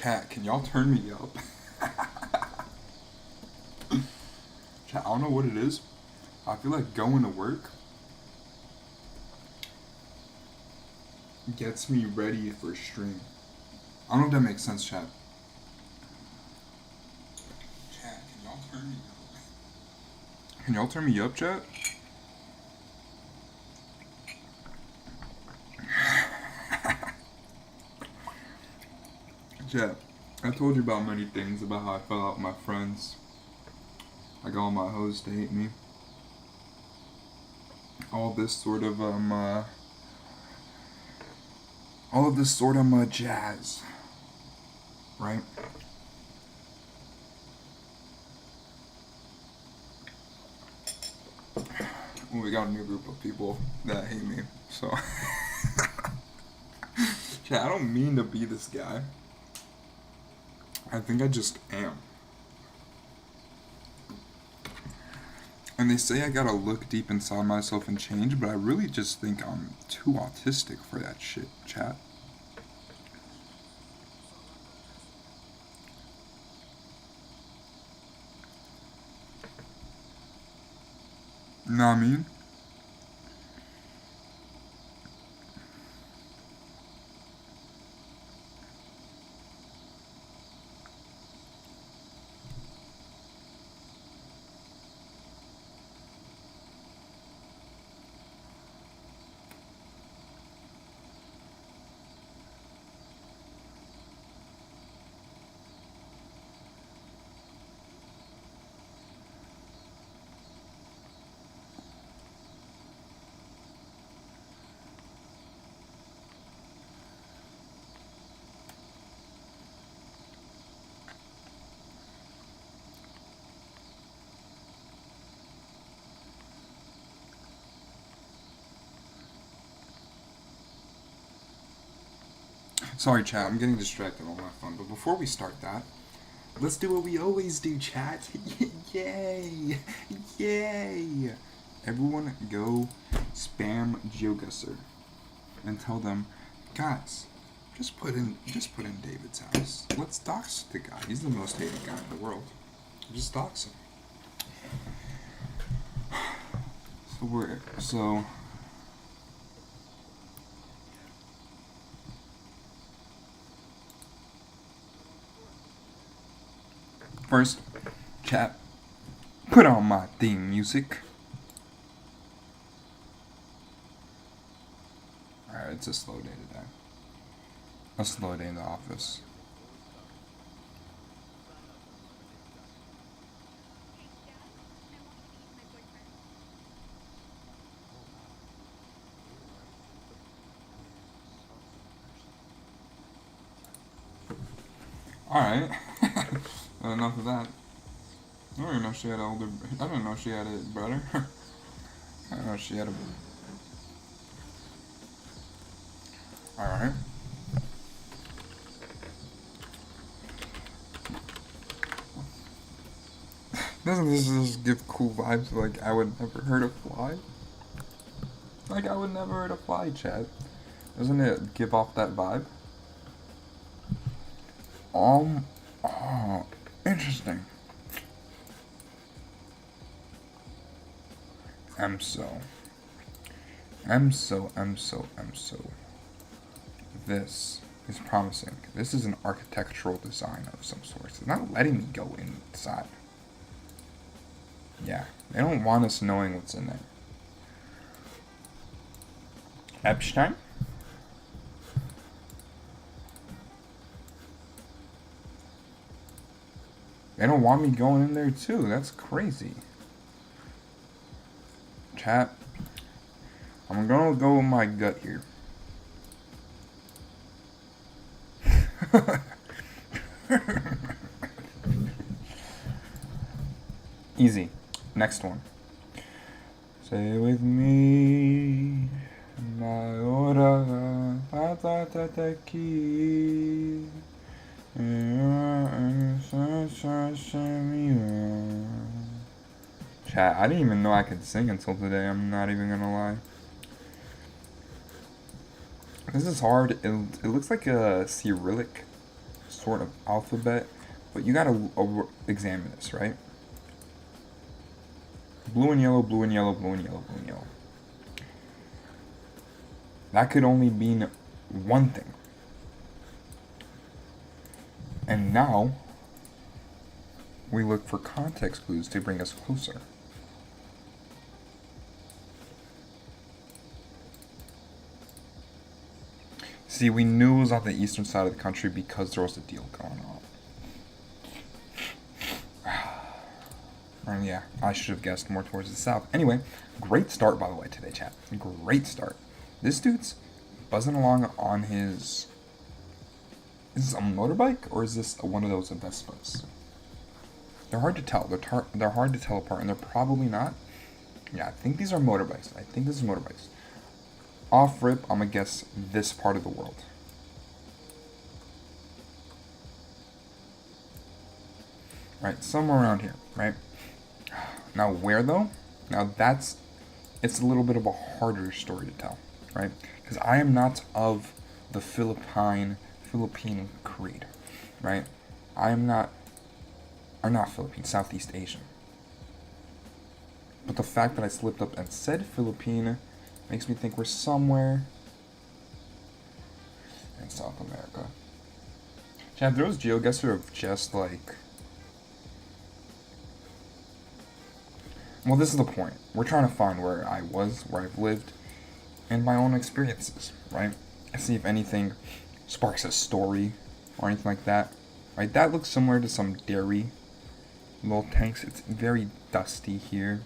Chat, can y'all turn me up? Chat, I don't know what it is. I feel like going to work gets me ready for stream. I don't know if that makes sense, chat. Chat, can y'all turn me up? Can y'all turn me up, chat? Chat, I told you about many things about how I fell out with my friends. I got all my hoes to hate me. All of this sort of jazz, right? Well, we got a new group of people that hate me, so. Chat, I don't mean to be this guy. I think I just am. And they say I gotta look deep inside myself and change, but I really just think I'm too autistic for that shit, chat. Know what I mean? Sorry, chat, I'm getting distracted on my phone. But before we start that, let's do what we always do, chat. Yay! Yay! Everyone go spam GeoGuessr and tell them, guys, just put in David's house. Let's dox the guy. He's the most hated guy in the world. Just dox him. So first, chat, put on my theme music. Alright, it's a slow day today. A slow day in the office. Alright. Enough of that. I don't even know if she had an older. I don't know if she had a brother. I don't know if she had a. Alright. Doesn't this just give cool vibes? Like, I would never hurt a fly? Like, I would never hurt a fly, Chad. Doesn't it give off that vibe? Oh, interesting. This is promising. This is an architectural design of some sort. It's not letting me go inside. Yeah, they don't want us knowing what's in there. Epstein? They don't want me going in there too. That's crazy. Chat. I'm gonna go with my gut here. Easy. Next one. Say with me. My hora aquí. Chat, I didn't even know I could sing until today, I'm not even gonna lie. This is hard. It looks like a Cyrillic sort of alphabet, but you gotta examine this, right? Blue and yellow, blue and yellow, blue and yellow, blue and yellow. That could only mean one thing. And now, we look for context clues to bring us closer. See, we knew it was on the eastern side of the country because there was a deal going on. And yeah, I should have guessed more towards the south. Anyway, great start, by the way, today, chat. Great start. This dude's buzzing along on his... Is this a motorbike, or is this one of those Vespas? They're hard to tell. They're hard to tell apart, and they're probably not. Yeah, I think these are motorbikes. I think this is motorbikes. Off rip, I'm gonna guess this part of the world. Right, somewhere around here, right? Now where though? Now it's a little bit of a harder story to tell, right? Because I am not of the Philippine creed, right? I am not, or not Philippine, Southeast Asian. But the fact that I slipped up and said Philippine makes me think we're somewhere in South America. Chad, there was GeoGuessr of just like... Well, this is the point. We're trying to find where I was, where I've lived, and my own experiences, right? See if anything sparks a story or anything like that. Right, that looks similar to some dairy little tanks. It's very dusty here.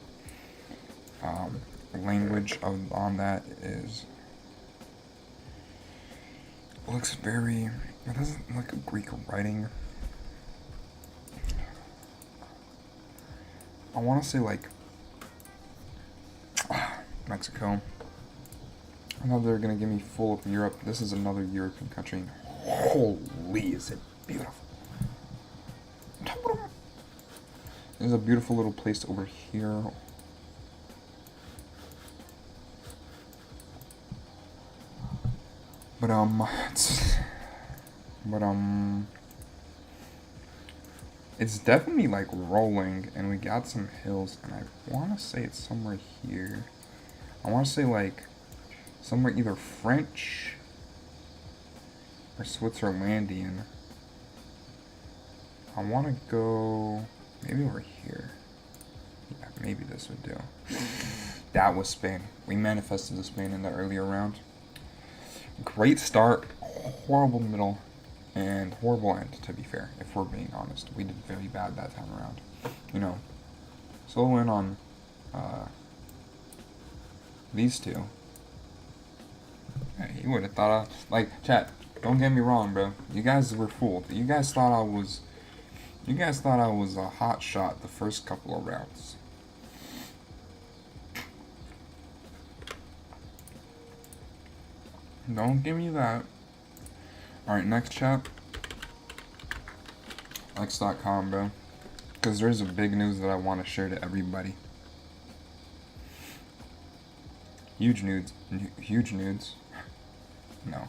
Language on that is... looks very... It doesn't look like Greek writing. I want to say like... Mexico. I thought they were going to give me full of Europe. This is another European country. Holy, is it beautiful. There's a beautiful little place over here. But it's definitely like rolling, and we got some hills, and I want to say it's somewhere here. I want to say like somewhere either French or Switzerlandian. I want to go maybe over here. Yeah, maybe this would do. That was Spain. We manifested the Spain in the earlier round. Great start, horrible middle, and horrible end, to be fair, if we're being honest. We did very bad that time around. You know, solo win on these two. Hey, you would have thought like, chat, don't get me wrong, bro. You guys were fooled. You guys thought I was a hot shot the first couple of rounds. Don't give me that. Alright, next chat. X.com, bro. Because there's a big news that I want to share to everybody. Huge nudes. Huge nudes. No.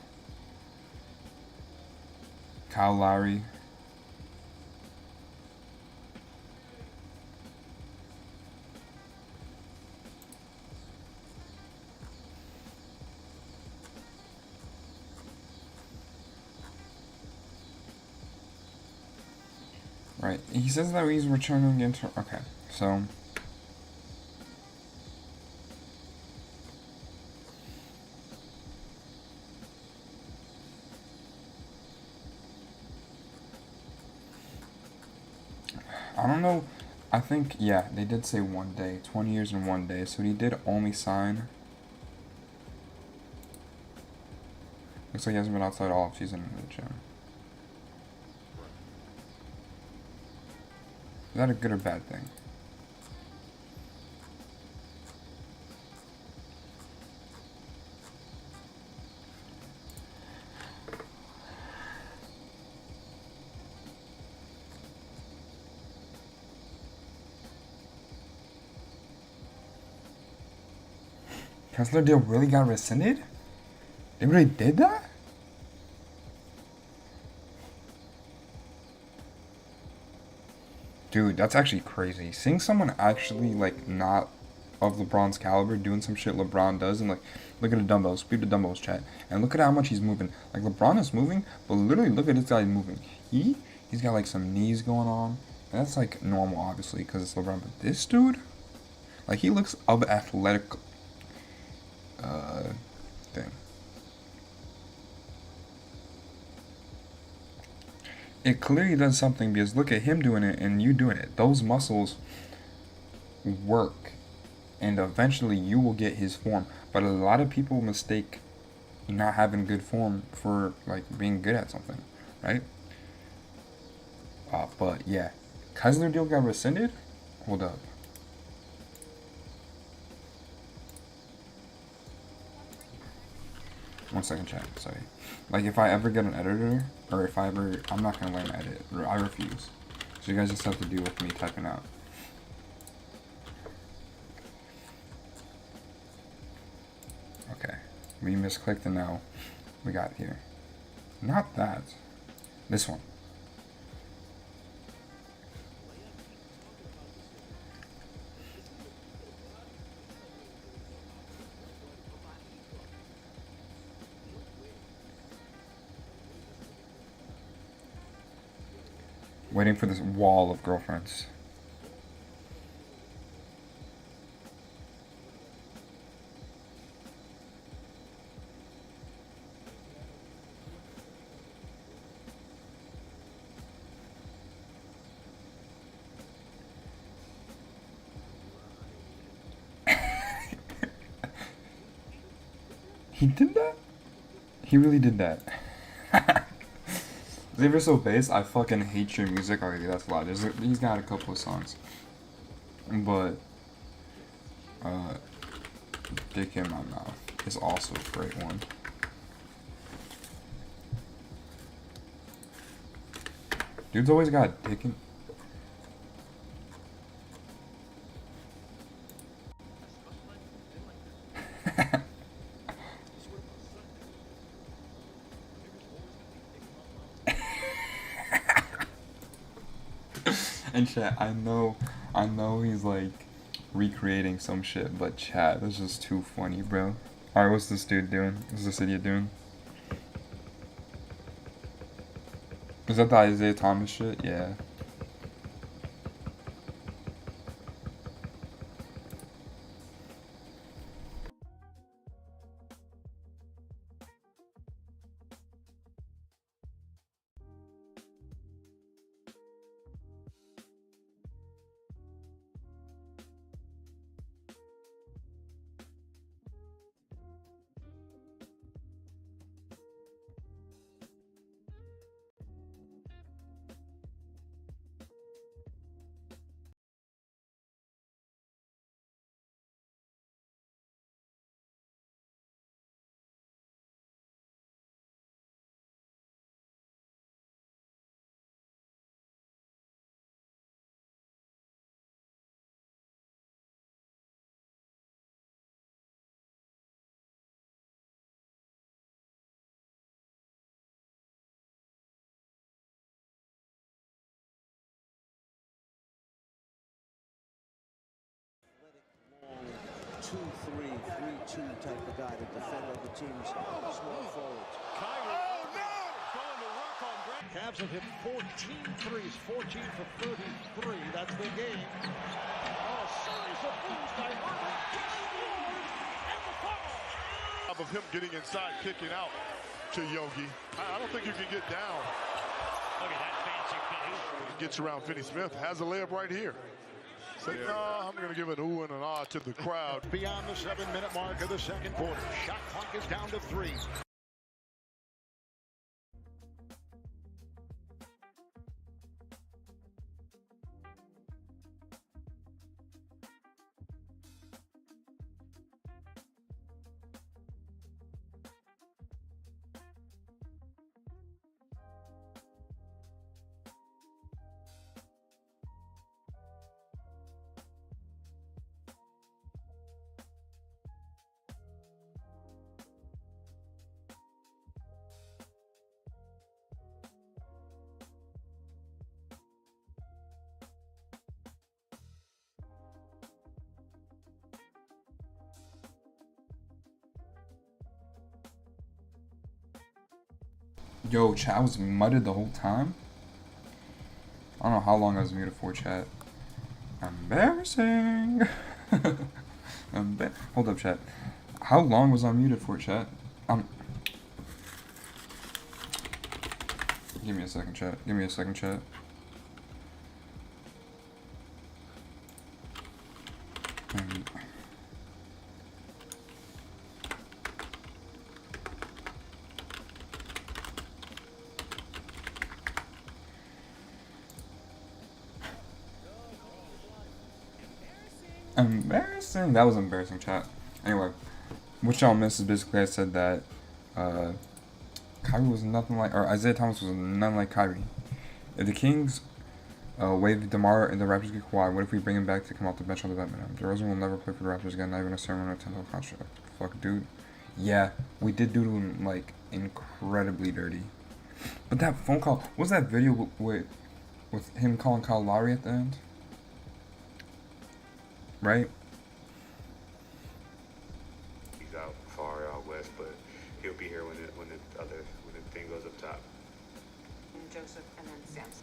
Kyle Lowry. Right, he says that he's returning into... Okay, so... I don't know, I think, yeah, they did say 1 day, 20 years in 1 day, so he did only sign... Looks like he hasn't been outside all season in the gym. Is that a good or bad thing? Kessler deal really got rescinded? They really did that? Dude, that's actually crazy. Seeing someone actually like not of LeBron's caliber doing some shit LeBron does, and like look at the dumbbells, speed the dumbbells, chat, and look at how much he's moving. Like LeBron is moving, but literally look at this guy moving. He's got like some knees going on. And that's like normal, obviously, because it's LeBron. But this dude, like he looks of athletic uh thing. It clearly does something because look at him doing it and you doing it. Those muscles work, and eventually you will get his form. But a lot of people mistake not having good form for like being good at something, right? But yeah, Kessler deal got rescinded. Hold up. One second, chat. Sorry. Like if I ever get an editor, or if I ever, I'm not gonna learn to edit. Or I refuse. So you guys just have to deal with me typing out. Okay. We misclicked and now we got here. Not that. This one. Waiting for this wall of girlfriends. He did that? He really did that. Xavier So Bass, I fucking hate your music already. That's a lot. He's got a couple of songs. But, Dick in My Mouth is also a great one. Dude's always got dick in. And chat, I know he's like recreating some shit, but chat, that's just too funny, bro. Alright, what's this dude doing? What's this idiot doing? Is that the Isaiah Thomas shit? Yeah. Two type of guy to defend other teams' small forwards. Kyrie. Oh, no! Going to work on Brett. Cavs have hit 14 threes, 14 for 33. That's the game. Oh, series of moves by Herbert. And the foul. Of him getting inside, kicking out to Yogi. I don't think you can get down. Look at that fancy finish. Gets around Finney Smith, has a layup right here. So, no, I'm going to give an ooh and an ah to the crowd. Beyond the 7-minute mark of the second quarter. Shot clock is down to 3. Yo, chat, I was muted the whole time. I don't know how long I was muted for, chat. Embarrassing. Hold up, chat. How long was I muted for, chat? Give me a second, chat. Give me a second, chat. Embarrassing. That was embarrassing, chat. Anyway, what y'all missed is basically I said that Kyrie was nothing like, or Isaiah Thomas was nothing like Kyrie. If the Kings waive DeMar and the Raptors get Kawhi, what if we bring him back to come off the bench on the Batman? DeRozan will never play for the Raptors again, not even a ceremonial $10 contract. Fuck, dude. Yeah, we did do him, like, incredibly dirty. But that phone call, what was that video with him calling Kyle Lowry at the end? Right? He's out far out west, but he'll be here when the thing goes up top. And Joseph and then Samson.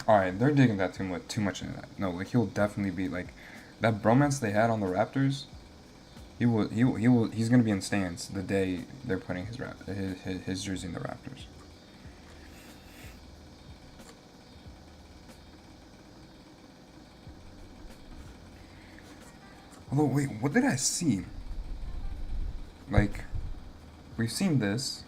Alright, they're digging that too much into that. No, like he'll definitely be like that bromance they had on the Raptors. He's gonna be in stands the day they're putting his jersey in the Raptors. Although, wait, what did I see? Like, we've seen this.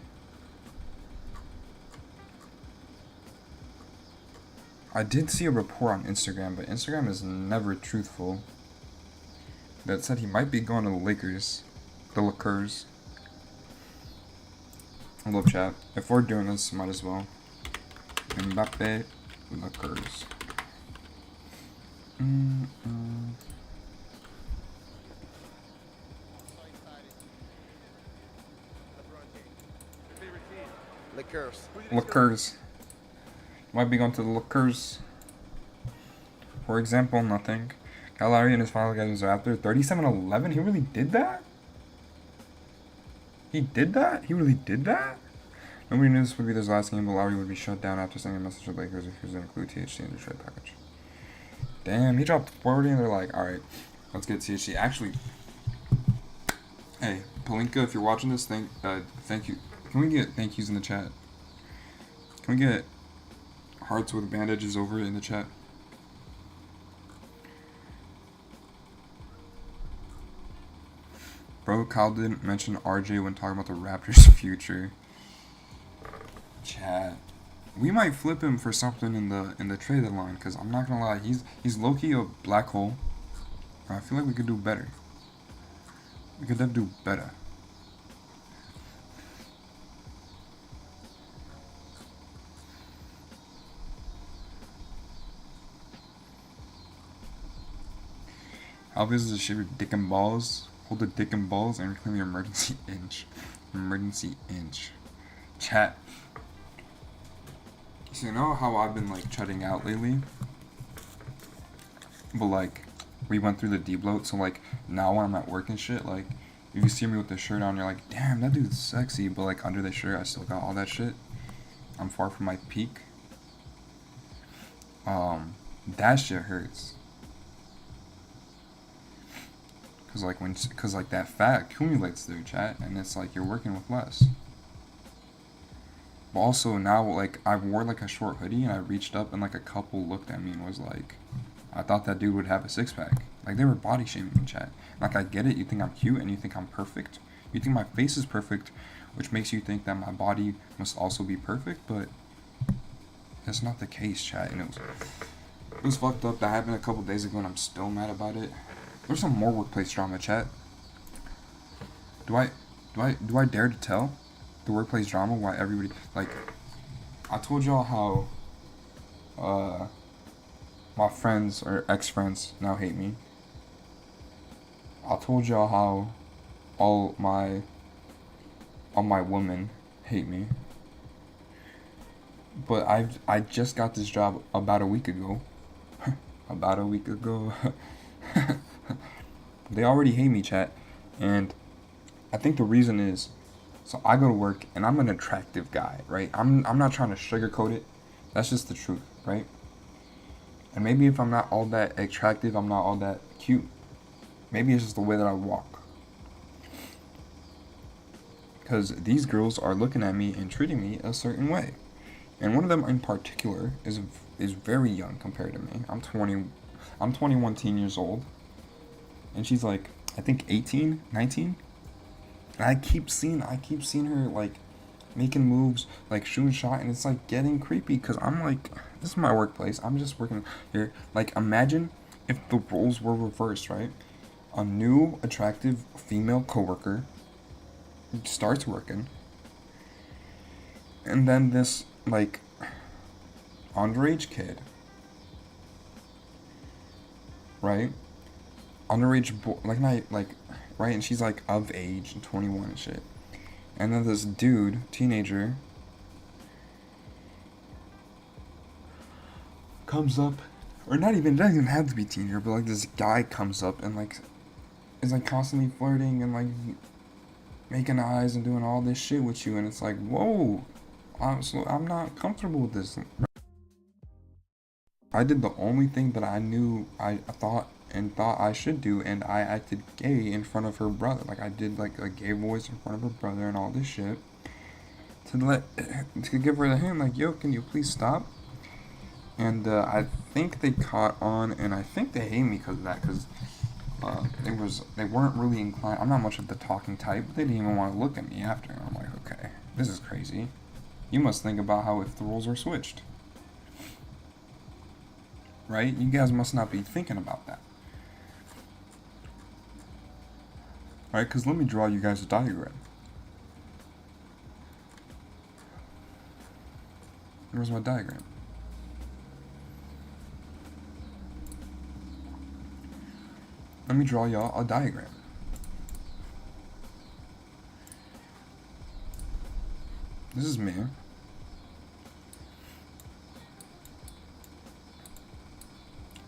I did see a report on Instagram, but Instagram is never truthful. That said he might be going to the Lakers. The Lakers. Hello, chat. If we're doing this, might as well. Mbappe, Lakers. Lakers. Might be going to the Lakers. For example, nothing. Kyle Lowry and his final games are after 37-11. He really did that? He did that? He really did that? Nobody knew this would be his last game, but Lowry would be shut down after sending a message to the Lakers if he was going to include THC in the trade package. Damn, he dropped 40 and they're like, alright, let's get THC. Actually, hey, Palinka, if you're watching this, thank you. Can we get thank yous in the chat? Can we get hearts with bandages over in the chat? Bro, Kyle didn't mention RJ when talking about the Raptors' future. Chat. We might flip him for something in the trade deadline, because I'm not gonna lie, he's low-key a black hole. I feel like we could do better. We could definitely do better. Alves is a shave your dick and balls. Hold the dick and balls and reclaim your emergency inch. Emergency inch. Chat. So you know how I've been like chatting out lately? But like, we went through the D-bloat, so like, now when I'm at work and shit, like, if you see me with the shirt on, you're like, damn, that dude's sexy, but like, under the shirt, I still got all that shit. I'm far from my peak. That shit hurts. Cause like that fat accumulates through chat, and it's like you're working with less. But also now, like, I wore like a short hoodie, and I reached up, and like a couple looked at me and was like, I thought that dude would have a six-pack. Like, they were body shaming me, chat. Like, I get it, you think I'm cute, and you think I'm perfect. You think my face is perfect, which makes you think that my body must also be perfect, but that's not the case, chat. And it was fucked up. That happened a couple days ago, and I'm still mad about it. There's some more workplace drama, chat. Do I dare to tell the workplace drama why everybody, like, I told y'all how my friends or ex-friends now hate me. I told y'all how all my women hate me. But I just got this job about a week ago. About a week ago. They already hate me, chat. And I think the reason is So I go to work and I'm an attractive guy, right? I'm not trying to sugarcoat it. That's just the truth, right? And maybe if I'm not all that attractive, I'm not all that cute. Maybe it's just the way that I walk. Because these girls are looking at me and treating me a certain way. And one of them in particular is very young compared to me. I'm 21 years old. And she's like, I think 18, 19. And I keep seeing her like making moves, like shooting shot, and it's like getting creepy because I'm like, this is my workplace. I'm just working here. Like, imagine if the roles were reversed, right? A new attractive female coworker starts working, and then this like underage kid, right? Underage boy, like not like, right? And she's like of age, 21 and shit. And then this dude, teenager, comes up, or not even, it doesn't even have to be teenager, but like this guy comes up and like is like constantly flirting and like making eyes and doing all this shit with you, and it's like, whoa, I'm not comfortable with this. I did the only thing that I knew I thought I should do, and I acted gay in front of her brother. Like, I did like a gay voice in front of her brother and all this shit to give her the hint, like, yo, can you please stop? And I think they caught on, and I think they hate me because of that, because they weren't really inclined. I'm not much of the talking type, but they didn't even want to look at me after. And I'm like, okay, this is crazy. You must think about how if the roles were switched. Right? You guys must not be thinking about that. Right? Because let me draw you guys a diagram. Where's my diagram? Let me draw y'all a diagram. This is me.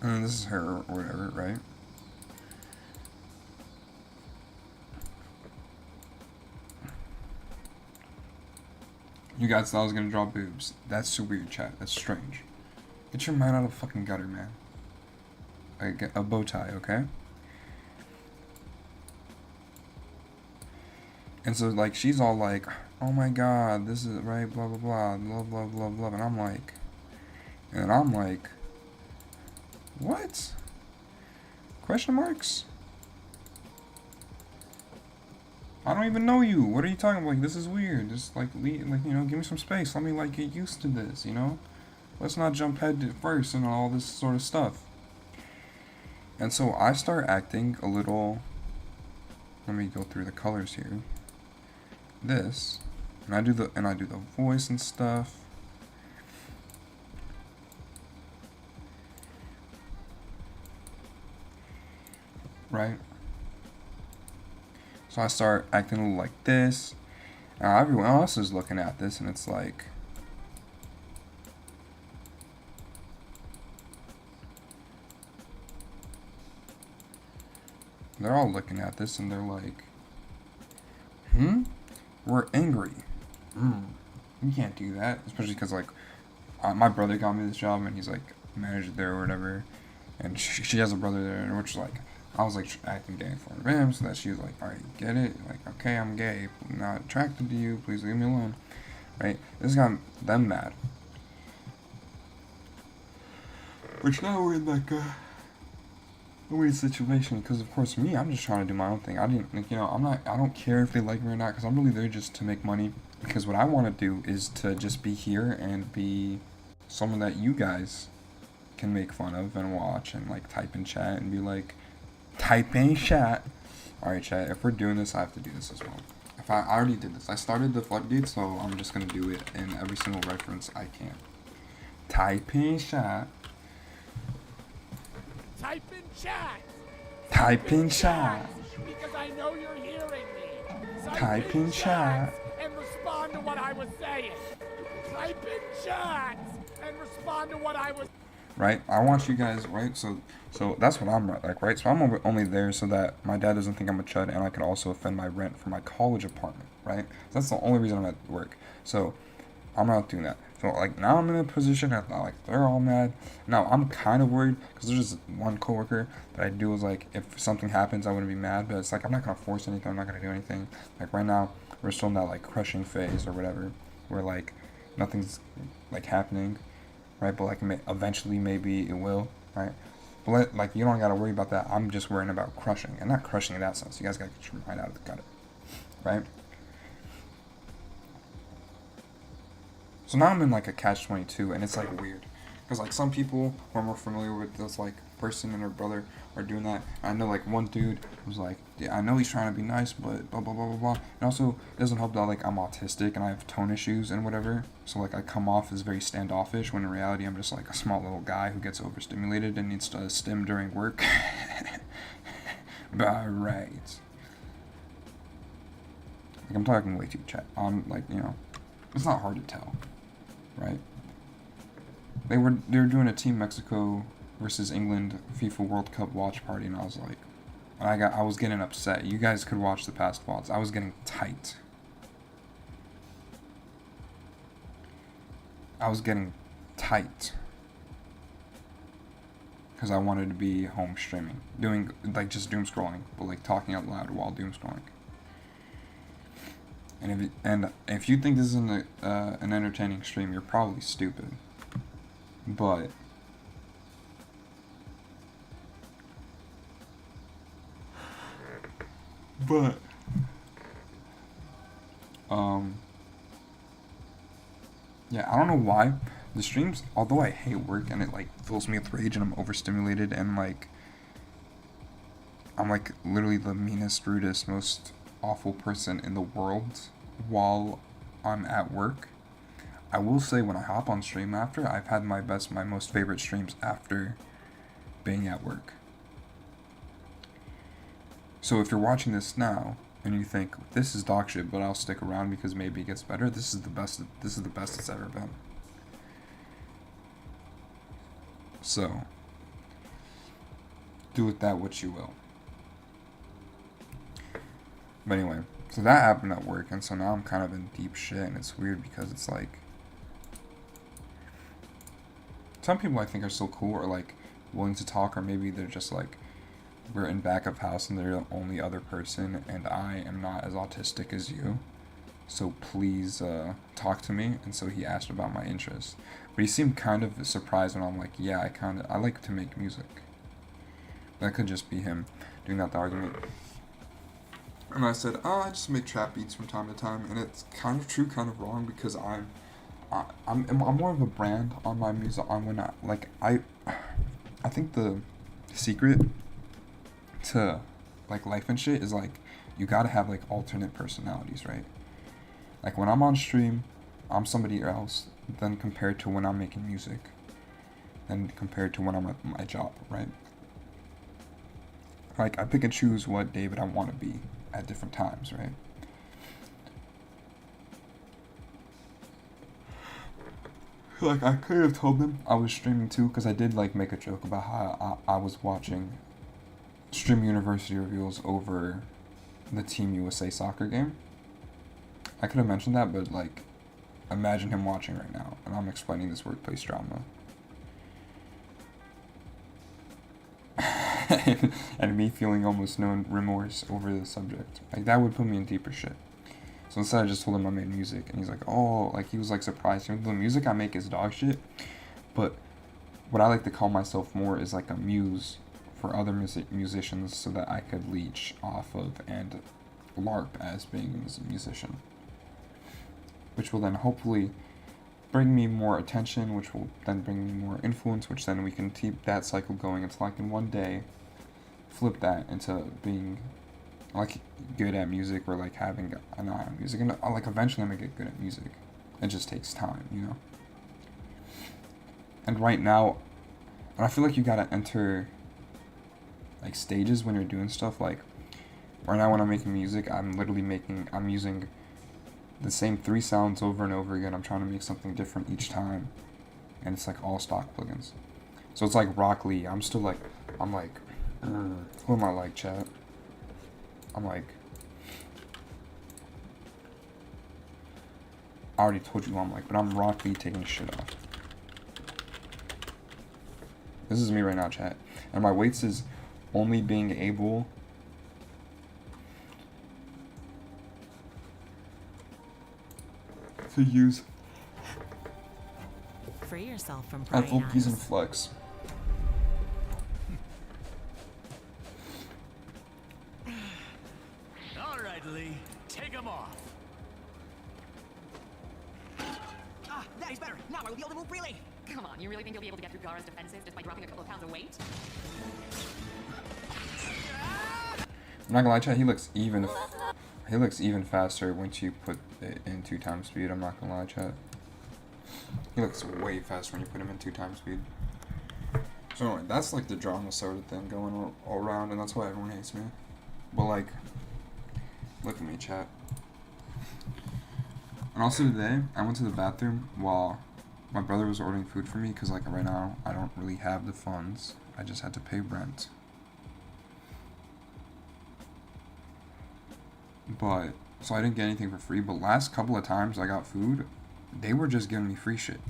And this is her, or whatever, right? You guys thought I was gonna draw boobs. That's so weird, chat. That's strange. Get your mind out of the fucking gutter, man. Like a bow tie, okay? And so, like, she's all like, oh my god, this is right, blah, blah, blah, love, love, love, love. And I'm like, what? Question marks? I don't even know you. What are you talking about? Like, this is weird. Just, like, you know, give me some space. Let me, like, get used to this, you know? Let's not jump head first and all this sort of stuff. And so I start acting a little... Let me go through the colors here. This. And I do the voice and stuff. Right? So I start acting a little like this. Now everyone else is looking at this and it's like, they're all looking at this and they're like, we're angry. You can't do that. Especially because, like, my brother got me this job and he's like manager there or whatever. And she has a brother there, which is like, I was like acting gay in front of him, so that she was like, alright, get it? Like, okay, I'm gay, I'm not attracted to you, please leave me alone. Right? This got them mad. Which now we're in like a weird situation, because of course me, I'm just trying to do my own thing. I didn't, like, you know, I don't care if they like me or not, because I'm really there just to make money. Because what I want to do is to just be here and be someone that you guys can make fun of and watch and like type in chat and be like, type in chat. Alright, chat, if we're doing this, I have to do this as well. I already did this. I started the floodgate, so I'm just gonna do it in every single reference I can. Type in chat. Type in chat. Type in chat. Because I know you're hearing me. Type in chat. And respond to what I was saying. Type in chat and respond to what I was. Right? I want you guys, right? So that's what I'm like, right? So I'm only there so that my dad doesn't think I'm a chud and I can also offend my rent for my college apartment. right? So that's the only reason I'm at work. So I'm not doing that. So like now I'm in a position that like they're all mad. Now I'm kind of worried because there's just one coworker that I do is like if something happens I wouldn't be mad, but it's like I'm not gonna force anything. I'm not gonna do anything. Like right now we're still in that like crushing phase or whatever, where like nothing's like happening, right? But like eventually maybe it will, right? But like you don't gotta worry about that. I'm just worrying about crushing, and not crushing in that sense. You guys gotta get your mind out of the gutter, right? So now I'm in like a catch-22, and it's like weird, because like some people who are more familiar with this like person and her brother are doing that. I know like one dude was like, yeah, I know he's trying to be nice, but blah blah blah blah blah. And also it doesn't help that like I'm autistic and I have tone issues and whatever. So like I come off as very standoffish when in reality I'm just like a small little guy who gets overstimulated and needs to stim during work. Right. Like I'm talking way too chat. I'm like it's not hard to tell. Right? They were doing a Team Mexico versus England FIFA World Cup watch party, and I was like, I was getting upset. You guys could watch the past VODs. I was getting tight. Because I wanted to be home streaming, doing like just doom scrolling, but like talking out loud while doom scrolling. And if you think this is an entertaining stream, you're probably stupid. But yeah, I don't know why the streams, although I hate work and it like fills me with rage and I'm overstimulated and like I'm like literally the meanest, rudest, most awful person in the world while I'm at work. I will say when I hop on stream after, I've had my most favorite streams after being at work. So if you're watching this now and you think this is dog shit, but I'll stick around because maybe it gets better, this is the best it's ever been. So do with that what you will. But anyway, so that happened at work, and so now I'm kind of in deep shit, and it's weird because it's like some people I think are so cool or like willing to talk, or maybe they're just like we're in back of house and they're the only other person, and I am not as autistic as you, so please talk to me. And so he asked about my interests, but he seemed kind of surprised when I'm like, yeah, I like to make music. That could just be him doing that, the argument. And I said, I just make trap beats from time to time, and it's kind of true, kind of wrong, because I'm more of a brand on my music. I think the secret to like life and shit is like you gotta have like alternate personalities, right? Like when I'm on stream, I'm somebody else than compared to when I'm making music, and compared to when I'm at my job, right? Like I pick and choose what David I want to be at different times, right? Like I could have told them I was streaming too, because I did like make a joke about how I was watching Stream University reveals over the Team USA soccer game. I could have mentioned that, but like imagine him watching right now and I'm explaining this workplace drama. And me feeling almost no remorse over the subject. Like that would put me in deeper shit. So instead I just told him I made music, and he's like, oh, like he was like surprised. The music I make is dog shit, but what I like to call myself more is like a muse for other musicians, so that I could leech off of and LARP as being a musician, which will then hopefully bring me more attention, which will then bring me more influence, which then we can keep that cycle going until I can one day flip that into being like good at music, or like having an eye on music, and like eventually I'm gonna get good at music. It just takes time, you know. And right now, and I feel like you gotta enter like stages when you're doing stuff. Like right now when I'm making music, I'm using the same 3 sounds over and over again. I'm trying to make something different each time, and it's like all stock plugins. So it's like Rock Lee. I'm like, who am I like, chat? I'm like, I already told you who I'm like, but I'm Rock Lee taking shit off. This is me right now, chat. And my weights is only being able to use Free yourself from prying FLPs and eyes. flex. All right, Lee. Take him off. Ah, that is better. Now I will be able to move freely. Come on, you really think you'll be able to get through Gara's defenses just by dropping a couple of pounds of weight? I'm not gonna lie, chat, he looks even faster once you put it in 2 times speed. I'm not gonna lie, chat. He looks way faster when you put him in 2 times speed. So anyway, that's like the drama soda thing going all around, and that's why everyone hates me. But like, look at me, chat. And also today, I went to the bathroom while my brother was ordering food for me, because like right now, I don't really have the funds. I just had to pay rent. But, so I didn't get anything for free, but last couple of times I got food, they were just giving me free shit.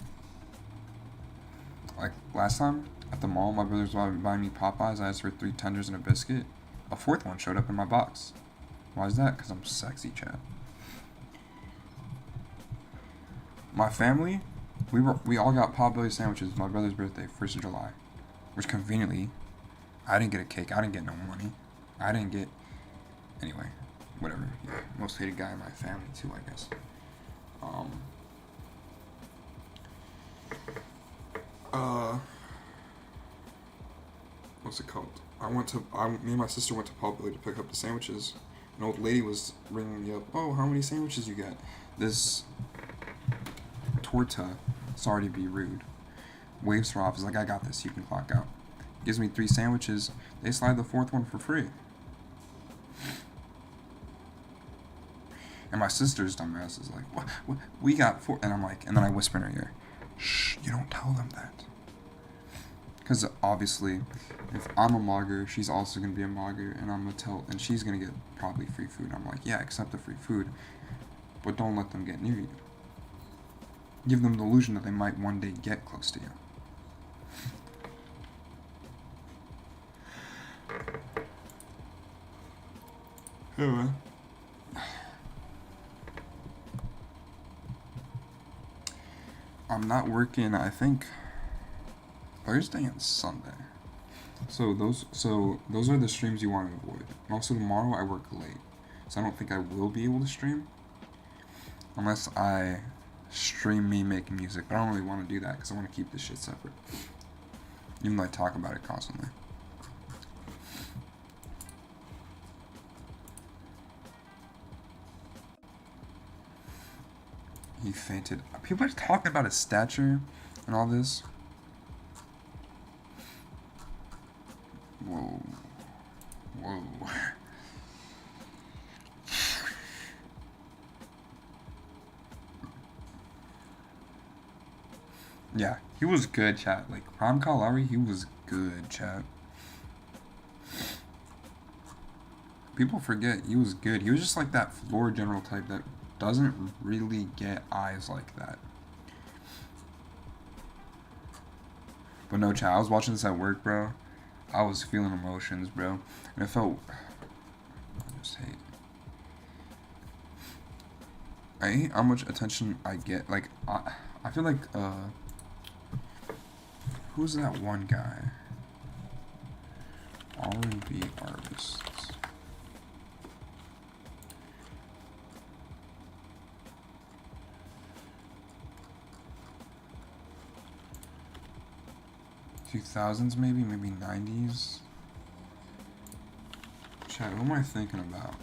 Like, last time, at the mall, my brother was buying me Popeyes, I asked for 3 tenders and a biscuit. A 4th one showed up in my box. Why is that? Because I'm sexy, chat. My family, we all got Potbelly sandwiches my brother's birthday, 1st of July. Which conveniently, I didn't get a cake, I didn't get no money. I didn't get, anyway. Whatever. Yeah, most hated guy in my family too, I guess. What's it called? Me and my sister went to Potbelly to pick up the sandwiches. An old lady was ringing me up. Oh, how many sandwiches you got? This torta, sorry to be rude, waves her off. Is like, I got this. You can clock out. Gives me 3 sandwiches. They slide the 4th one for free. And my sister's dumbass is like, what? We got 4, and I'm like, and then I whisper in her ear, shh, you don't tell them that. Because obviously, if I'm a mogger, she's also going to be a mogger, and I'm going to tell, and she's going to get probably free food. I'm like, yeah, accept the free food, but don't let them get near you. Give them the illusion that they might one day get close to you. Anyway. I'm not working, I think, Thursday and Sunday. So those are the streams you want to avoid. And also tomorrow I work late. So I don't think I will be able to stream. Unless I stream me making music. But I don't really want to do that because I want to keep this shit separate. Even though I talk about it constantly. He fainted. People are talking about his stature and all this. Whoa. Whoa. Yeah, he was good, chat. Like, Ram Kalari, he was good, chat. People forget he was good. He was just like that floor general type that doesn't really get eyes like that. But no, chat, I was watching this at work, bro. I was feeling emotions, bro. And it felt... I just hate... I hate how much attention I get. Like, I feel like, who's that one guy? R&B artists. $2000s maybe 90s. Chat, who am I thinking about?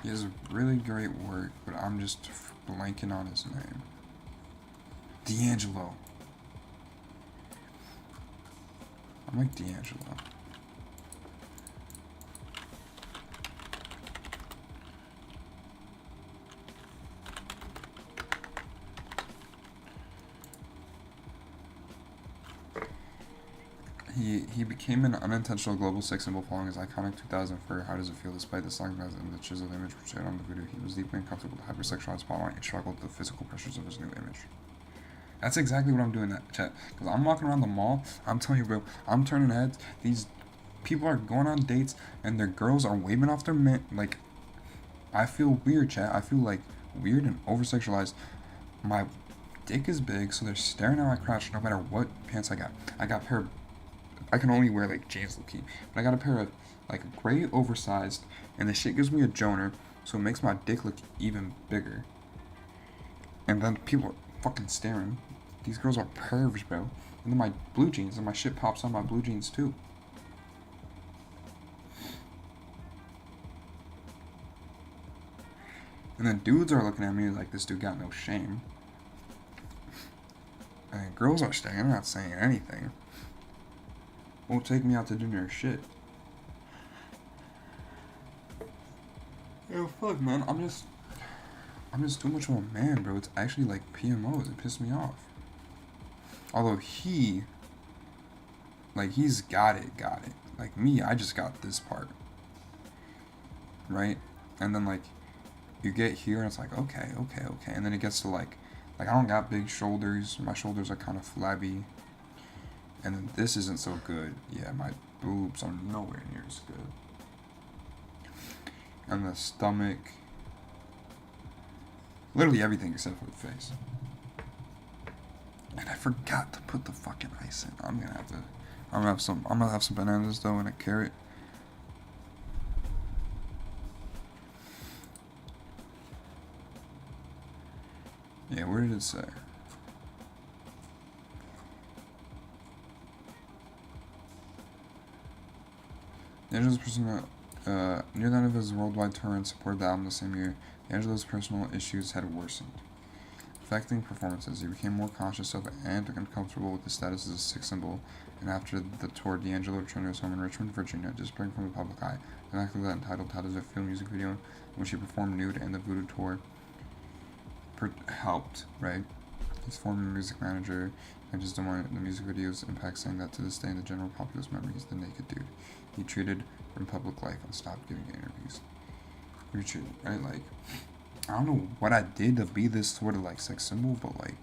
He has really great work, but I'm just blanking on his name. D'Angelo. I'm like D'Angelo. He became an unintentional global sex symbol following his iconic 2000 for How Does It Feel. Despite the slang and the chiseled image portrayed on the video, he was deeply uncomfortable with the hypersexualized spotlight and struggled with the physical pressures of his new image. That's exactly what I'm doing that chat. Because I'm walking around the mall, I'm telling you, bro, I'm turning heads. These people are going on dates and their girls are waving off their men. Like, I feel weird, chat. I feel like weird and over-sexualized. My dick is big, so they're staring at my crotch no matter what pants I got. I got a pair of, I can only wear like jeans low key, but I got a pair of like gray oversized, and the shit gives me a joner, so it makes my dick look even bigger. And then people are fucking staring. These girls are pervs, bro. And then my blue jeans, and my shit pops on my blue jeans too. And then dudes are looking at me like this dude got no shame. And girls are staring, I'm not saying anything. Won't take me out to dinner or shit. Yo, fuck, man. I'm just too much of a man, bro. It's actually like PMOs. It pissed me off. Although he's got it. Like me, I just got this part. Right? And then like, you get here and it's like, okay. And then it gets to like I don't got big shoulders. My shoulders are kind of flabby. And then this isn't so good. Yeah, my boobs are nowhere near as good. And the stomach. Literally everything except for the face. And I forgot to put the fucking ice in. I'm gonna have some bananas though and a carrot. Yeah, where did it say? D'Angelo's personal, near the end of his worldwide tour and supported the album the same year, D'Angelo's personal issues had worsened, affecting performances. He became more conscious of and uncomfortable with his status as a sex symbol, and after the tour, D'Angelo returned to his home in Richmond, Virginia, disappearing from the public eye. An actor that entitled How Does It Feel music video, in which he performed nude, and the Voodoo tour helped, right? His former music manager and just the music video's impact, saying that to this day in the general populace memory he's the naked dude he treated from public life and stopped giving interviews. Richard, right? Like, I don't know what I did to be this sort of like sex symbol, but like,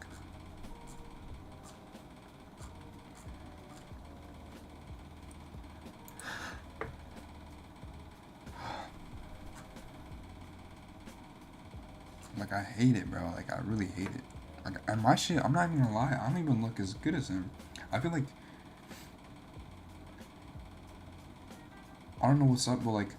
I hate it, bro. Like, I really hate it. Like, and my shit, I'm not even gonna lie, I don't even look as good as him. I feel like, I don't know what's up, but like,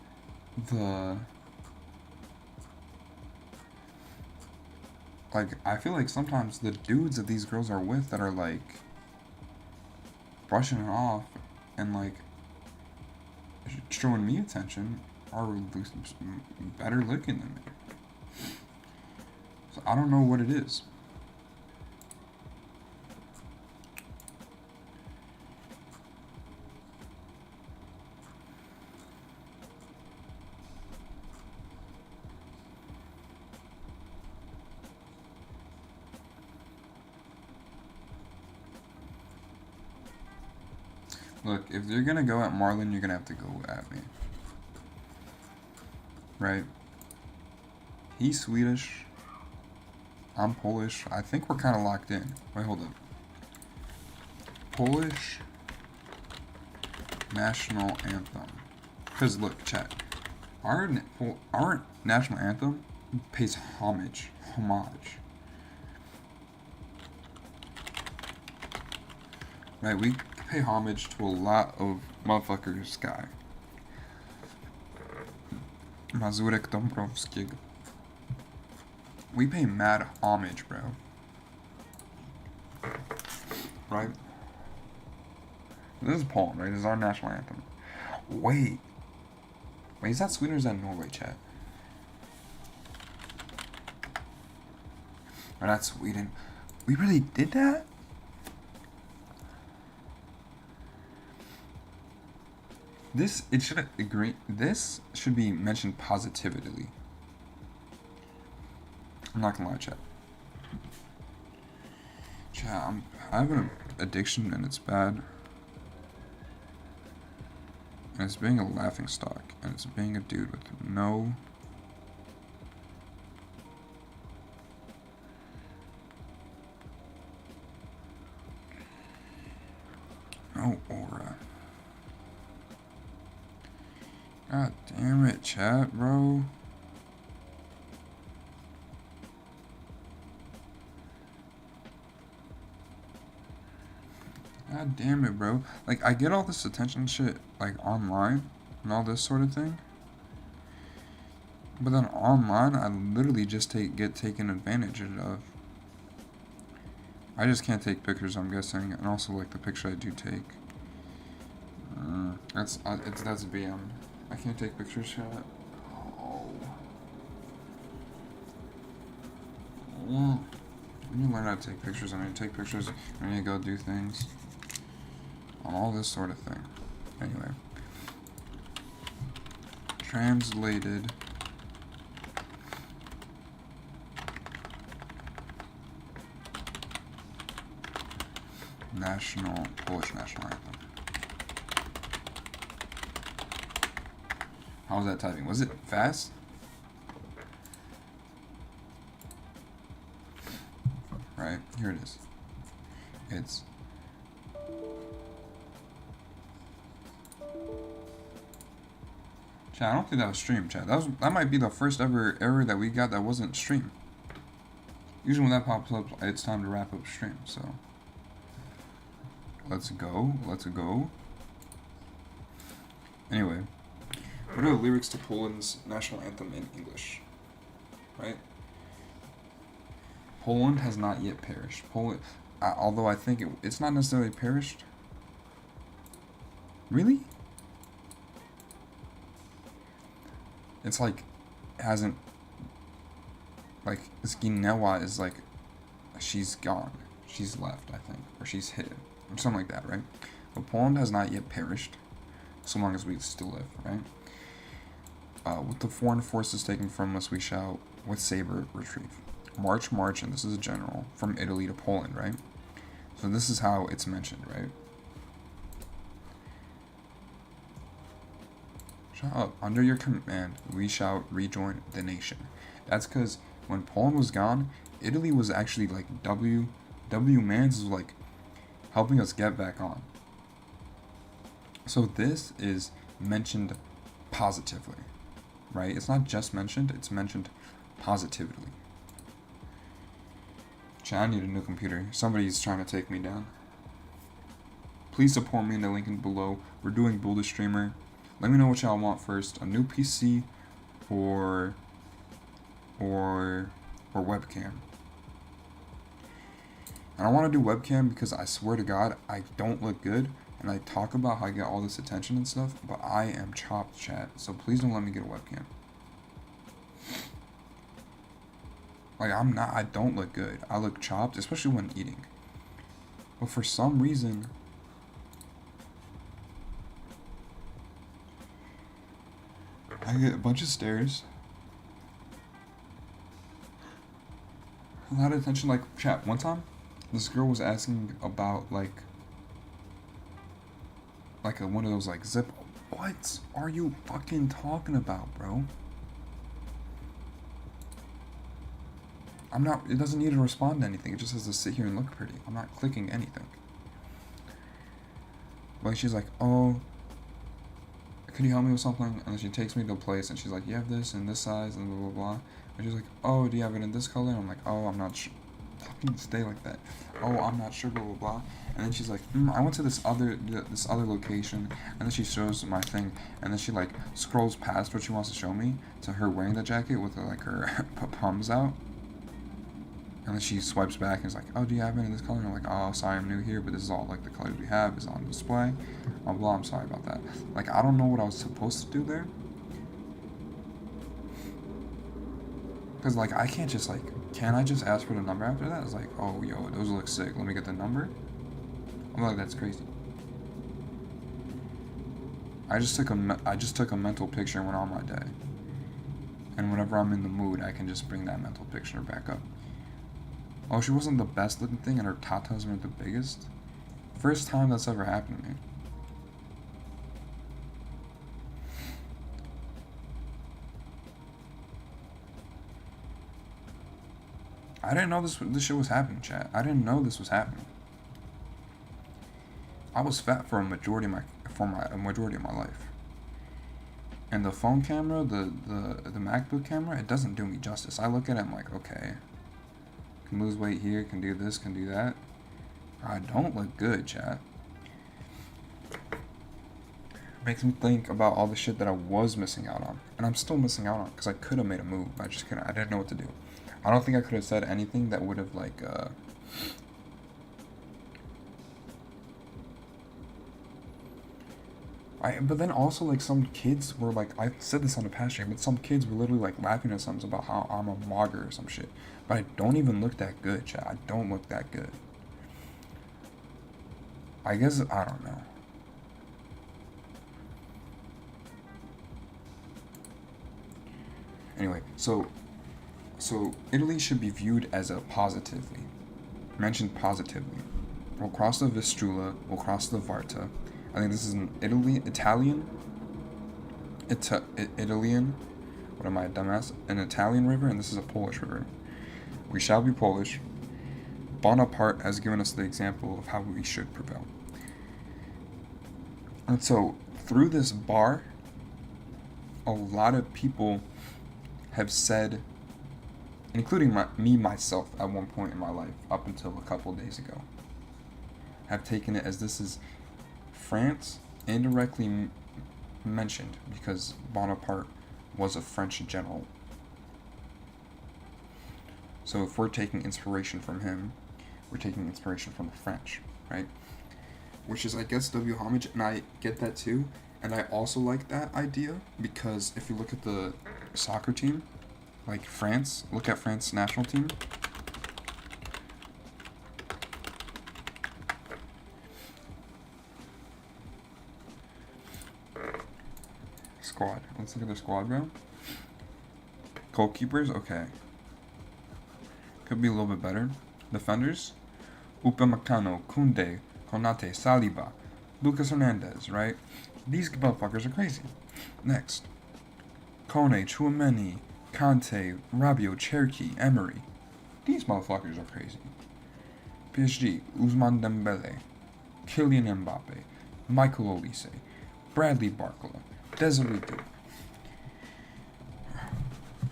I feel like sometimes the dudes that these girls are with that are like brushing it off and like showing me attention are better looking than me. So I don't know what it is. Look, if you're gonna go at Marlon, you're gonna have to go at me. Right? He's Swedish. I'm Polish. I think we're kind of locked in. Wait, hold up. Polish national anthem. Because look, chat. Our national anthem pays homage. Right, we pay homage to a lot of motherfuckers, guy. Mazurek Dąbrowskiego. We pay mad homage, bro. Right? This is Poland, right? This is our national anthem. Wait, is that Sweden or is that Norway, chat? Or that's Sweden. We really did that? This should be mentioned positively. I'm not gonna lie, chat. Chat, I have an addiction and it's bad. And it's being a laughing stock. And it's being a dude with no aura. God damn it, chat, bro. God damn it, bro. Like, I get all this attention shit, like, online and all this sort of thing. But then online, I literally just get taken advantage of. I just can't take pictures, I'm guessing. And also, like, the picture I do take. That's BM. I can't take pictures, chat. Oh. I need to learn how to take pictures. I need to take pictures. I need to go do things. All this sort of thing. Anyway. Translated. Polish national anthem. How was that typing? Was it fast? Right, here it is. It's chat, I don't think that was stream, chat. That might be the first ever error that we got that wasn't stream. Usually when that pops up, it's time to wrap up stream, so let's go. Anyway, what are the lyrics to Poland's national anthem in English? Right? Poland has not yet perished. Poland, although I think it's not necessarily perished. Really? It's like, hasn't, like, Zginęła is like, she's gone. She's left, I think. Or she's hidden. Or something like that, right? But Poland has not yet perished. So long as we still live, right? With the foreign forces taken from us, we shall, with saber, retrieve. March, march, and this is a general, from Italy to Poland, right? So this is how it's mentioned, right? Shut up. Under your command, we shall rejoin the nation. That's because when Poland was gone, Italy was actually like W Mans was like helping us get back on. So this is mentioned positively, right? It's not just mentioned, it's mentioned positively. Chat, I need a new computer. Somebody's trying to take me down. Please support me in the link below. We're doing Build a Streamer. Let me know what y'all want first. A new PC or webcam. And I want to do webcam because I swear to God, I don't look good. And I talk about how I get all this attention and stuff, but I am chopped, chat. So please don't let me get a webcam. Like, I don't look good. I look chopped, especially when eating. But for some reason, I get a bunch of stares. A lot of attention, like, chat, one time, this girl was asking about, like one of those, like, zip. What are you fucking talking about, bro? It doesn't need to respond to anything. It just has to sit here and look pretty. I'm not clicking anything. Like, she's like, oh, could you help me with something? And then she takes me to a place and she's like, you have this in this size and blah, blah, blah. And she's like, oh, do you have it in this color? And I'm like, oh, I'm not sure. Fucking stay like that. Oh, I'm not sure, blah, blah, blah. And then she's like, I went to this other location. And then she shows my thing. And then she, like, scrolls past what she wants to show me to her wearing the jacket with, like, her palms out. And then she swipes back and is like, oh, do you have it in this color? And I'm like, oh, sorry, I'm new here, but this is all, like, the colors we have is on display. Blah, blah, I'm sorry about that. Like, I don't know what I was supposed to do there. Because, like, I can't just, like, can I just ask for the number after that? It's like, oh, yo, those look sick. Let me get the number. I'm like, that's crazy. I just took a mental picture and went on my day. And whenever I'm in the mood, I can just bring that mental picture back up. Oh, she wasn't the best looking thing and her tatas weren't the biggest? First time that's ever happened to me. I didn't know this shit was happening, chat. I didn't know this was happening. I was fat for a majority of my life. And the phone camera, the MacBook camera, it doesn't do me justice. I look at it, I'm like, okay, can lose weight here, can do this, can do that. I don't look good, chat. Makes me think about all the shit that I was missing out on, and I'm still missing out on because I could have made a move. I just couldn't. I didn't know what to do. I don't think I could have said anything that would have like. But then also like some kids were like, I said this on the past stream, but some kids were literally like laughing at something about how I'm a mogger or some shit. But I don't even look that good, chat. I don't look that good. I guess I don't know. Anyway, so Italy should be viewed as a positively, mentioned positively. We'll cross the Vistula, we'll cross the Varta. I think this is an Italian. What am I, a dumbass? An Italian river, and this is a Polish river. We shall be Polish. Bonaparte has given us the example of how we should prevail. And so, through this bar, a lot of people have said, including myself at one point in my life, up until a couple of days ago, have taken it as this is France indirectly mentioned because Bonaparte was a French general. So if we're taking inspiration from him, we're taking inspiration from the French, right? Which is, I guess, W homage, and I get that too. And I also like that idea because if you look at the soccer team, like France, look at France's national team. Squad. Let's look at their squad, bro. Goalkeepers, okay. Could be a little bit better. Defenders, Upamecano, Koundé, Konate, Saliba, Lucas Hernandez, right? These motherfuckers are crazy. Next, Kone, Chouameni, Kante, Rabiot, Cherki, Emery. These motherfuckers are crazy. PSG, Ousmane Dembele, Kylian Mbappe, Michael Olise, Bradley Barcola, Desiree Dou.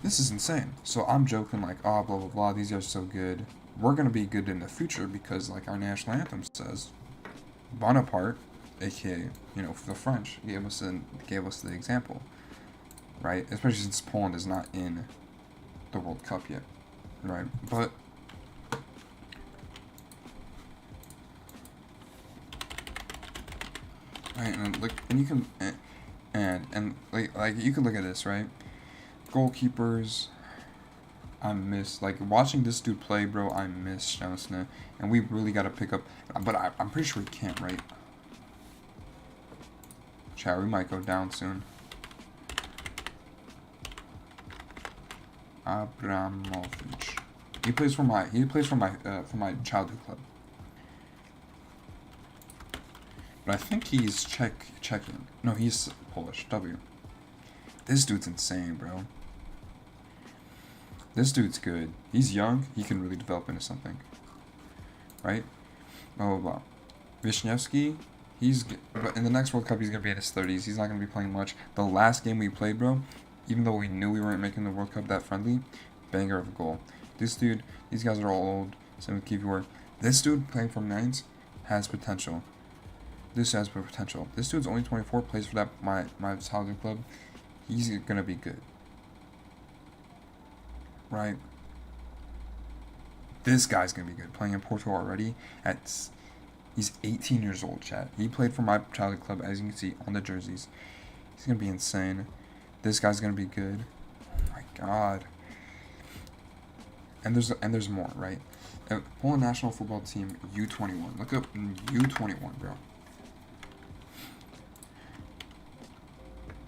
This is insane. So I'm joking like, oh, blah, blah, blah, these are so good. We're going to be good in the future because, like our national anthem says, Bonaparte, aka, the French, gave us the example, right? Especially since Poland is not in the World Cup yet, right? But right, and look, and you can, and like you can look at this, right? Goalkeepers, I miss, like, watching this dude play, bro, I miss Szczęsny, and we really got to pick up, but I'm pretty sure we can't, right? Chat, we might go down soon. Abramovich. He plays for my childhood club. But I think he's Czechia. No, he's Polish. W. This dude's insane, bro. This dude's good. He's young. He can really develop into something. Right? Blah, blah, blah. Wisniewski, but in the next World Cup, he's going to be in his 30s. He's not going to be playing much. The last game we played, bro, even though we knew we weren't making the World Cup that friendly, banger of a goal. This dude, these guys are all old. Same with Kivior. This dude playing for Mainz has potential. This has potential. This dude's only 24, plays for that my childhood club. He's going to be good. Right? This guy's going to be good. Playing in Porto already. He's 18 years old, chat. He played for my childhood club, as you can see on the jerseys. He's going to be insane. This guy's going to be good. Oh my god. And there's more, right? Poland national football team, U21. Look up U21, bro.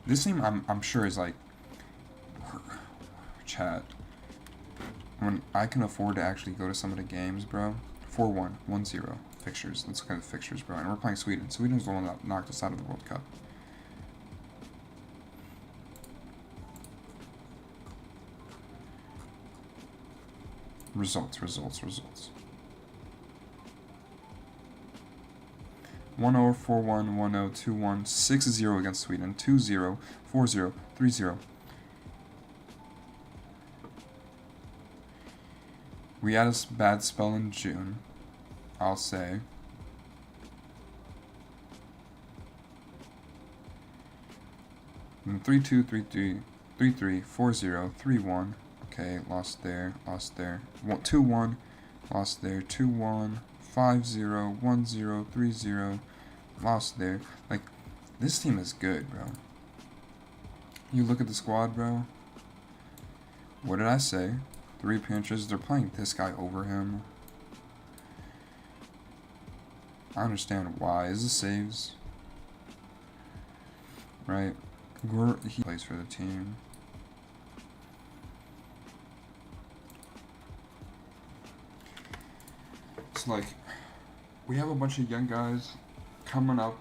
This team, I'm sure, is like... Chat. When I can afford to actually go to some of the games, bro. 4-1, 1-0. Fixtures. Let's look at the fixtures, bro. And we're playing Sweden. Sweden's the one that knocked us out of the World Cup. Results. 1-0, 4-1, 1-0, 2-1, 6-0 against Sweden, 2-0, 4-0, 3-0. We had a bad spell in June, I'll say. And 3-2, 3-3, 3-3, 4-0, 3-1. Okay, lost there. 2-1, lost there. 2-1, 5-0, 1-0, 3-0, lost there. Like, this team is good, bro. You look at the squad, bro. What did I say? 3 appearances. They're playing this guy over him. I understand why. Is the saves? Right? He plays for the team. It's like, we have a bunch of young guys coming up.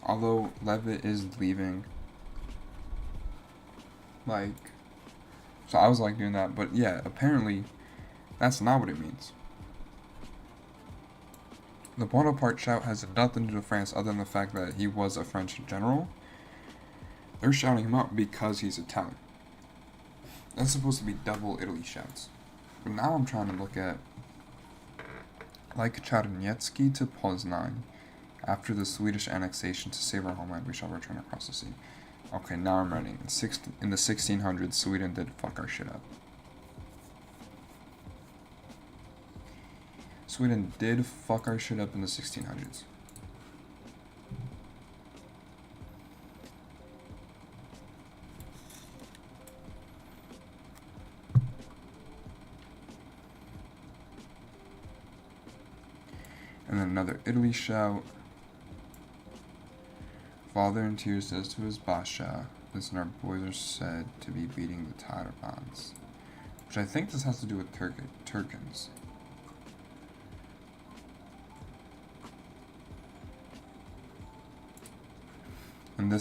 Although Levitt is leaving. Like, so I was like doing that, but yeah, apparently that's not what it means. The Bonaparte shout has nothing to do with France other than the fact that he was a French general. They're shouting him out because he's Italian. That's supposed to be double Italy shouts. But now I'm trying to look at like Czarniecki to Poznań. After the Swedish annexation to save our homeland, we shall return across the sea. Okay, now I'm writing. In the 1600s, Sweden did fuck our shit up. Sweden did fuck our shit up in the 1600s. And then another Italy shout. Father in tears says to his Basha, listen, our boys are said to be beating the Talibans. Which I think this has to do with Turkins. And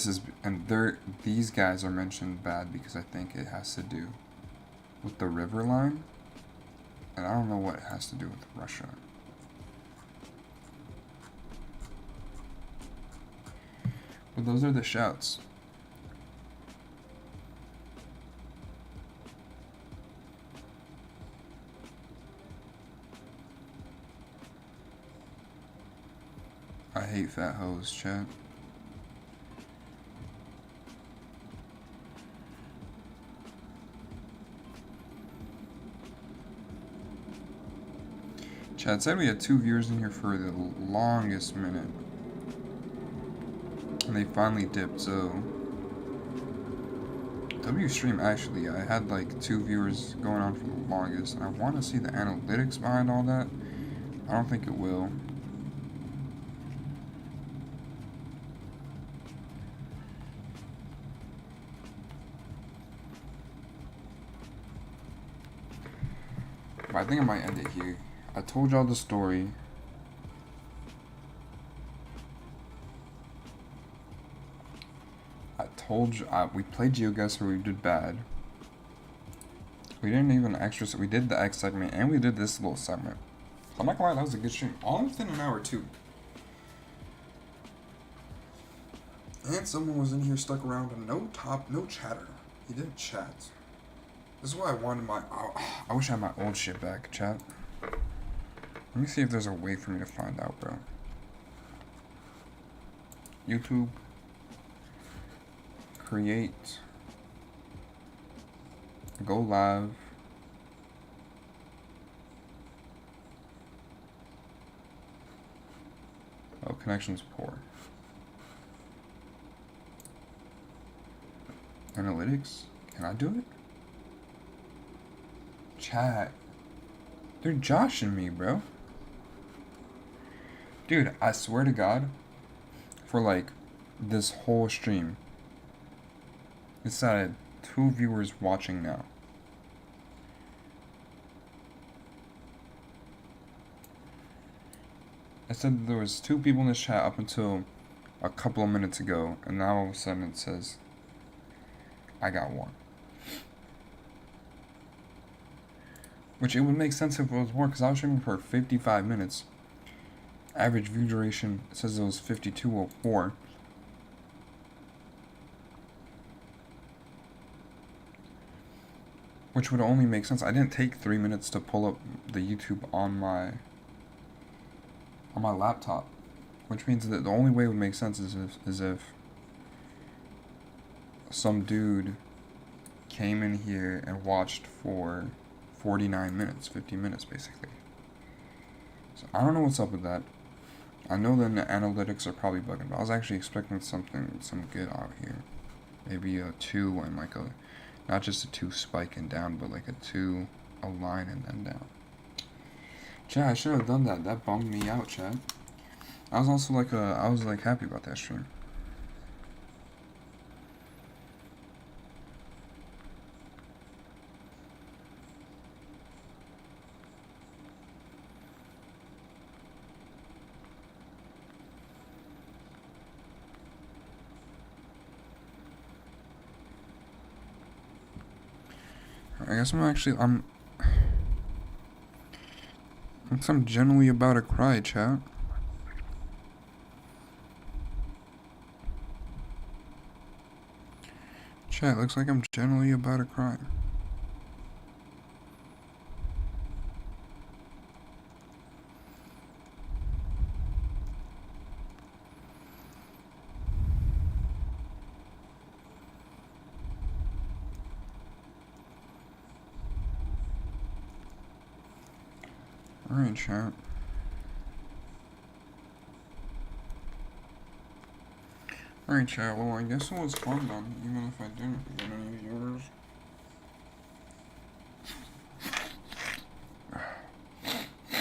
these guys are mentioned bad because I think it has to do with the river line. And I don't know what it has to do with Russia. But those are the shouts. I hate fat hoes, chat. Chad said we had 2 viewers in here for the longest minute. And they finally dipped, so W stream actually, I had like 2 viewers going on for the longest, and I want to see the analytics behind all that. I don't think it will. But I think I might end it here. I told y'all the story. We played GeoGuessr, we did bad. We didn't even we did the X segment, and we did this little segment. I'm not gonna lie, that was a good stream. All within an hour, too. And someone was in here stuck around and no chatter. He didn't chat. This is why I wanted I wish I had my old shit back, chat. Let me see if there's a way for me to find out, bro. YouTube. Create, go live, oh, connection's poor. Analytics, can I do it? Chat, they're joshing me, bro. Dude, I swear to God, for like this whole stream, it's at 2 viewers watching now. I said there was 2 people in this chat up until a couple of minutes ago, and now all of a sudden it says I got 1. Which it would make sense if it was more, because I was streaming for 55 minutes. Average view duration, it says it was 52:04. Which would only make sense. I didn't take 3 minutes to pull up the YouTube on my laptop. Which means that the only way it would make sense is if some dude came in here and watched for 49 minutes, 50 minutes basically. So I don't know what's up with that. I know that the analytics are probably bugging, but I was actually expecting some good out here. Maybe a 2 and like a, not just a 2 spiking down, but like a 2, a line and then down. Chat, I should have done that. That bummed me out, chat. I was also like, I was like happy about that stream. I guess I'm generally about to cry, chat. Chat, looks like I'm generally about to cry. Alright, chat. Alright, chat. Well, I guess it was fun then, even if I didn't get any of